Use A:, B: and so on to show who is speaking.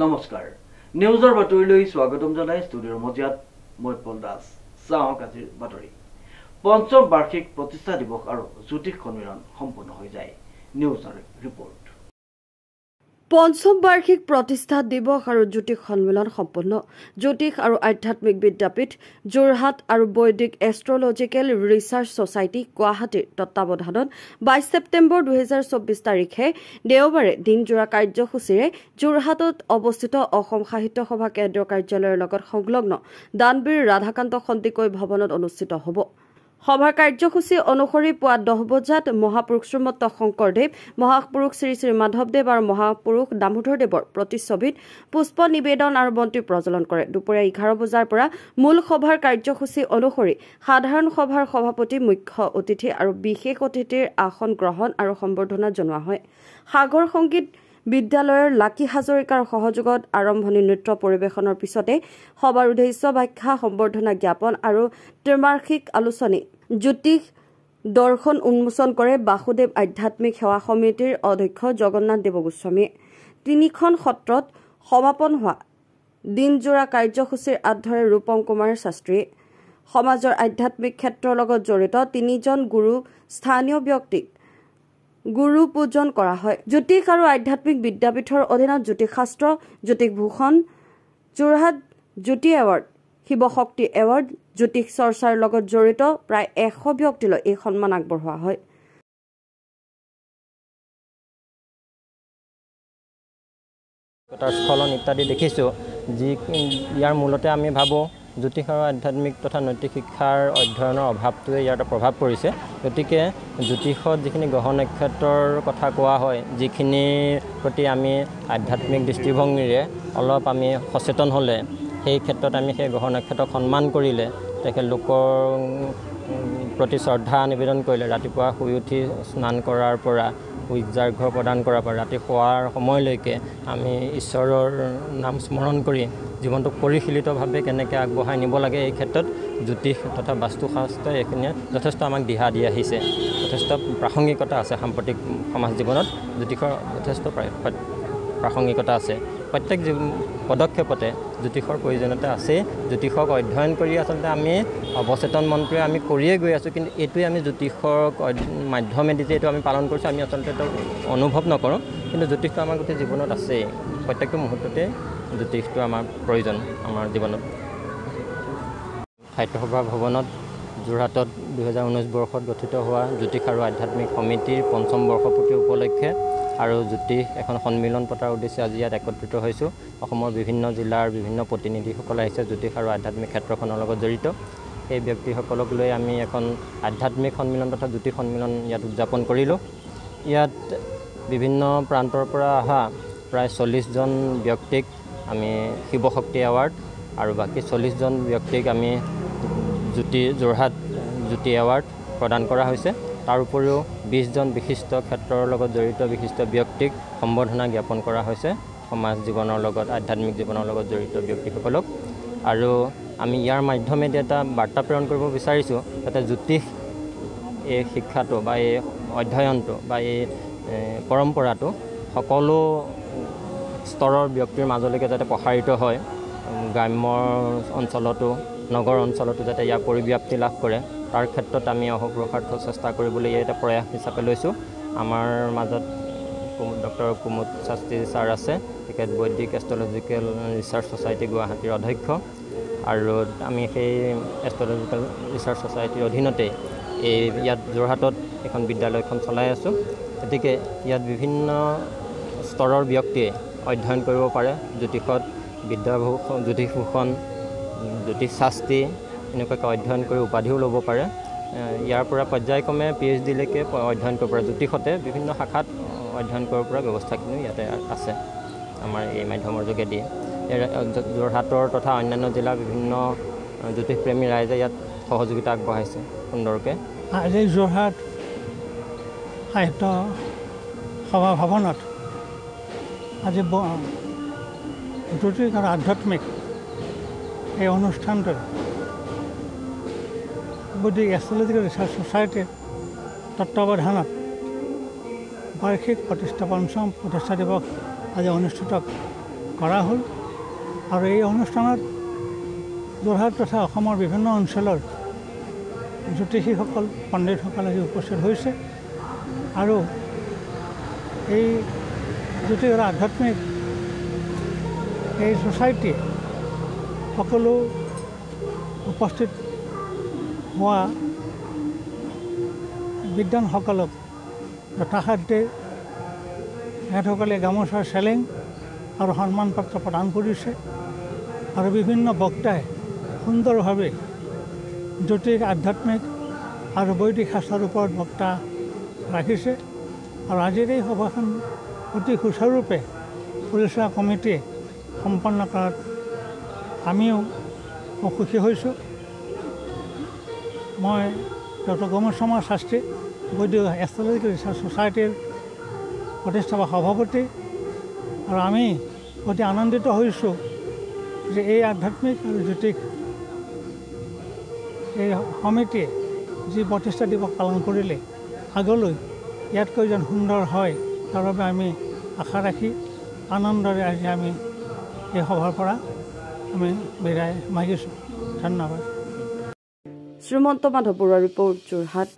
A: নমস্কাৰ নিউজৰ বাতৰিলৈ স্বাগতম জনাই ষ্টুডিঅ'ৰ মজিয়াত মই পল দাস চাওক আজিৰ বাতৰি পঞ্চম বাৰ্ষিক প্ৰতিষ্ঠা দিৱস আৰু জ্যোতিষ সন্মিলন সম্পন্ন হৈ যায় নিউজৰ ৰিপৰ্ট
B: পঞ্চম বাৰ্ষিক প্ৰতিষ্ঠা দিৱস আৰু জ্যোতিষ সন্মিলন সম্পন্ন জ্যোতিষ আৰু আধ্যাত্মিক বিদ্যাপীঠ যোৰহাট আৰু বৈদিক এষ্ট্ৰলজিকেল ৰিচাৰ্চ ছ'চাইটি গুৱাহাটীৰ তত্বাৱধানত 22 ছেপ্টেম্বৰ 2024 তাৰিখে দেওবাৰে দিনজোৰা কাৰ্যসূচীৰে যোৰহাটত অৱস্থিত অসম সাহিত্য সভা কেন্দ্ৰীয় কাৰ্যালয়ৰ লগত সংলগ্ন দানবীৰ ৰাধাকান্ত সন্দিকৈ ভৱনত অনুষ্ঠিত হ'ব। সভাৰ কাৰ্যসূচী অনুসৰি পুৱা 10 বজাত মহাপুৰুষ শ্ৰীমন্ত শংকৰদেৱ মহাপুৰুষ শ্ৰী শ্ৰী মাধৱদেৱ আৰু মহাপুৰুষ দামোদৰদেৱৰ প্ৰতিচ্ছবিত পুষ্প নিবেদন আৰু বন্তি প্ৰজ্বলন কৰে। দুপৰীয়া 11 বজাৰ পৰা মূল সভাৰ কাৰ্যসূচী অনুসৰি সাধাৰণ সভাৰ সভাপতি মুখ্য অতিথি আৰু বিশেষ অতিথিৰ আসন গ্ৰহণ আৰু সম্বৰ্ধনা জনোৱা হয়। সাগৰ সংগীত বিদ্যালয়ৰ লাকি হাজৰিকাৰ সহযোগত আৰম্ভণি নৃত্য পৰিৱেশনৰ পিছতে সভাৰ উদ্দেশ্য ব্যাখ্যা সম্বৰ্ধনা জ্ঞাপন আৰু ত্ৰিমাসিক আলোচনী জ্যোতিষ দৰ্শন উন্মোচন কৰে বাসুদেৱ আধ্যাত্মিক সেৱা সমিতিৰ অধ্যক্ষ জগন্নাথ দেৱ গোস্বামীয়ে। তিনিখন সত্ৰত সমাপন হোৱা দিনজোৰা কাৰ্যসূচীৰ আধাৰে ৰূপম কুমাৰ শাস্ত্ৰীয়ে সমাজৰ আধ্যাত্মিক ক্ষেত্ৰৰ লগত জড়িত 3জন গুৰু স্থানীয় ব্যক্তিক গুৰু পূজন কৰা হয়। জ্যোতিষ আৰু আধ্যাত্মিক বিদ্যাপীঠৰ অধীনত জ্যোতিষশাস্ত্ৰ জ্যোতিষ ভূষণ যোৰহাট জ্যোতি এৱাৰ্ড শিৱশক্তি এৱাৰ্ড জ্যোতিষ চৰ্চাৰ লগত জড়িত প্ৰায় 100 ব্যক্তিলৈ এই সন্মান আগবঢ়োৱা হয়।
C: স্খলন ইত্যাদি দেখিছোঁ যি ইয়াৰ মূলতে আমি ভাবোঁ জ্যোতিষ আৰু আধ্যাত্মিক তথা নৈতিক শিক্ষাৰ অধ্যয়নৰ অভাৱটোৱে ইয়াৰ প্ৰভাৱ পৰিছে। গতিকে জ্যোতিষত যিখিনি গ্ৰহ নক্ষত্ৰৰ কথা কোৱা হয় যিখিনিৰ প্ৰতি আমি আধ্যাত্মিক দৃষ্টিভংগীৰে অলপ আমি সচেতন হ'লে সেই ক্ষেত্ৰত আমি সেই গ্ৰহ নক্ষত্ৰক সন্মান কৰিলে তেখেতলোকৰ প্ৰতি শ্ৰদ্ধা নিবেদন কৰিলে ৰাতিপুৱা শুই উঠি স্নান কৰাৰ পৰা উৰ্জাৰ্ঘ্য প্ৰদান কৰাৰ পৰা ৰাতি শোৱাৰ সময়লৈকে আমি ঈশ্বৰৰ নাম স্মৰণ কৰি জীৱনটোক পৰিশীলিতভাৱে কেনেকৈ আগবঢ়াই নিব লাগে এই ক্ষেত্ৰত জ্যোতিষ তথা বাস্তুশাস্ত্ৰই এইখিনিয়ে যথেষ্ট আমাক দিহা দি আহিছে। যথেষ্ট প্ৰাসংগিকতা আছে সাম্প্ৰতিক সমাজ জীৱনত জ্যোতিষৰ যথেষ্ট প্ৰাসংগিকতা আছে। প্ৰত্যেক পদক্ষেপতে জ্যোতিষৰ প্ৰয়োজনীয়তা আছে। জ্যোতিষক অধ্যয়ন কৰি আচলতে আমি অৱচেতন মনটোৱে আমি কৰিয়ে গৈ আছোঁ, কিন্তু এইটোৱে আমি জ্যোতিষক মাধ্যমেদি যে এইটো আমি পালন কৰিছোঁ আমি আচলতে এইটো অনুভৱ নকৰোঁ, কিন্তু জ্যোতিষটো আমাৰ গোটেই জীৱনত আছেই। প্ৰত্যেকটো মুহূৰ্ততে জ্যোতিষটো আমাৰ প্ৰয়োজন আমাৰ জীৱনত। সাহিত্য সভা ভৱনত যোৰহাটত 2019 বৰ্ষত গঠিত হোৱা জ্যোতিষ আৰু আধ্যাত্মিক সমিতিৰ 5ম বৰ্ষপূৰ্তি উপলক্ষে আৰু জ্যোতিষ এখন সন্মিলন পতাৰ উদ্দেশ্যে আজি ইয়াত একত্ৰিত হৈছোঁ। অসমৰ বিভিন্ন জিলাৰ বিভিন্ন প্ৰতিনিধিসকল আহিছে জ্যোতিষ আৰু আধ্যাত্মিক ক্ষেত্ৰখনৰ লগত জড়িত। সেই ব্যক্তিসকলক লৈ আমি এখন আধ্যাত্মিক সন্মিলন তথা জ্যোতিষ সন্মিলন ইয়াত উদযাপন কৰিলোঁ। ইয়াত বিভিন্ন প্ৰান্তৰ পৰা অহা প্ৰায় 40জন ব্যক্তিক আমি শিৱশক্তি এৱাৰ্ড আৰু বাকী 40জন ব্যক্তিক আমি যোৰহাট জ্যোতি এৱাৰ্ড প্ৰদান কৰা হৈছে। তাৰ উপৰিও 20জন বিশিষ্ট ক্ষেত্ৰৰ লগত জড়িত বিশিষ্ট ব্যক্তিক সম্বৰ্ধনা জ্ঞাপন কৰা হৈছে সমাজ জীৱনৰ লগত আধ্যাত্মিক জীৱনৰ লগত জড়িত ব্যক্তিসকলক। আৰু আমি ইয়াৰ মাধ্যমেদি এটা বাৰ্তা প্ৰেৰণ কৰিব বিচাৰিছোঁ যাতে জ্যোতিষ এই শিক্ষাটো বা এই অধ্যয়নটো বা এই পৰম্পৰাটো সকলো স্তৰৰ ব্যক্তিৰ মাজলৈকে যাতে প্ৰসাৰিত হয়, গ্ৰাম্য অঞ্চলতো নগৰ অঞ্চলতো যাতে ইয়াৰ পৰিব্যাপ্তি লাভ কৰে তাৰ ক্ষেত্ৰত আমি অহোপুৰুষাৰ্থ চেষ্টা কৰিবলৈ এটা প্ৰয়াস হিচাপে লৈছোঁ। আমাৰ মাজত ডক্টৰ কুমুদ শাস্ত্ৰী ছাৰ আছে, তেখেত বৈদিক এষ্ট্ৰলজিকেল ৰিচাৰ্চ ছ'চাইটি গুৱাহাটীৰ অধ্যক্ষ, আৰু আমি সেই এষ্ট্ৰলজিকেল ৰিচাৰ্চ ছ'চাইটিৰ অধীনতেই ইয়াত যোৰহাটত এখন বিদ্যালয়খন চলাই আছোঁ। গতিকে ইয়াত বিভিন্ন স্তৰৰ ব্যক্তিয়ে অধ্যয়ন কৰিব পাৰে। জ্যোতিষত জ্যোতিষভূষণ জ্যোতিষ শাস্ত্ৰী এনেকুৱাকৈ অধ্যয়ন কৰি উপাধিও ল'ব পাৰে। ইয়াৰ পৰা পৰ্যায়ক্ৰমে PhD লৈকে অধ্যয়ন কৰিব পাৰে। জ্যোতিষতে বিভিন্ন শাখাত অধ্যয়ন কৰিব পৰা ব্যৱস্থাখিনিও ইয়াতে আছে আমাৰ এই মাধ্যমৰ যোগেদি। যোৰহাটৰ তথা অন্যান্য জিলাৰ বিভিন্ন জ্যোতিষপ্ৰেমী ৰাইজে ইয়াত সহযোগিতা আগবঢ়াইছে সুন্দৰকৈ।
D: আজি যোৰহাট সাহিত্য সভা ভৱনত আজি জ্যোতিষ আৰু আধ্যাত্মিক এই অনুষ্ঠানটো বৈদিক এষ্ট্ৰলজিকেল ৰিচাৰ্চ ছ'চাইটিৰ তত্বাৱধানত বাৰ্ষিক পঞ্চম প্ৰতিষ্ঠা দিৱস আজি অনুষ্ঠিত কৰা হ'ল আৰু এই অনুষ্ঠানত যোৰহাট তথা অসমৰ বিভিন্ন অঞ্চলৰ জ্যোতিষীসকল পণ্ডিতসকল আজি উপস্থিত হৈছে আৰু এই জ্যোতিষ আৰু আধ্যাত্মিক এই ছ'চাইটি সকলো উপস্থিত হোৱা বিদ্বানসকলক যথাসাধ্যে তেখেতসকলে গামোচাৰ চেলেং আৰু সন্মান পত্ৰ প্ৰদান কৰিছে আৰু বিভিন্ন বক্তাই সুন্দৰভাৱে জ্যোতিষ আধ্যাত্মিক আৰু বৈদিক শাস্ত্ৰৰ ওপৰত বক্তা ৰাখিছে আৰু আজিৰ এই সভাখন অতি সুচাৰুৰূপে পৰিচালনা কমিটিয়ে সম্পন্ন কৰাত আমিও সুখী হৈছোঁ। মই ডক্টৰ গৌমুদ শাস্ত্ৰী বৈদিক এষ্ট্ৰলজিকেল ৰিচাৰ্চ ছ'চাইটিৰ প্ৰতিষ্ঠাপক সভাপতি আৰু আমি অতি আনন্দিত হৈছোঁ যে এই আধ্যাত্মিক আৰু জ্যোতিষ এই সমিতিয়ে যি প্ৰতিষ্ঠা দিৱস পালন কৰিলে আগলৈ ইয়াতকৈ যেন সুন্দৰ হয় তাৰ বাবে আমি আশা ৰাখি আনন্দৰে আজি আমি এই সভাৰ পৰা আমি বিদায় মাগিছোঁ। ধন্যবাদ।
B: শ্ৰীমন্ত মাধৱ বৰুৱাৰ ৰিপৰ্ট, যোৰহাট।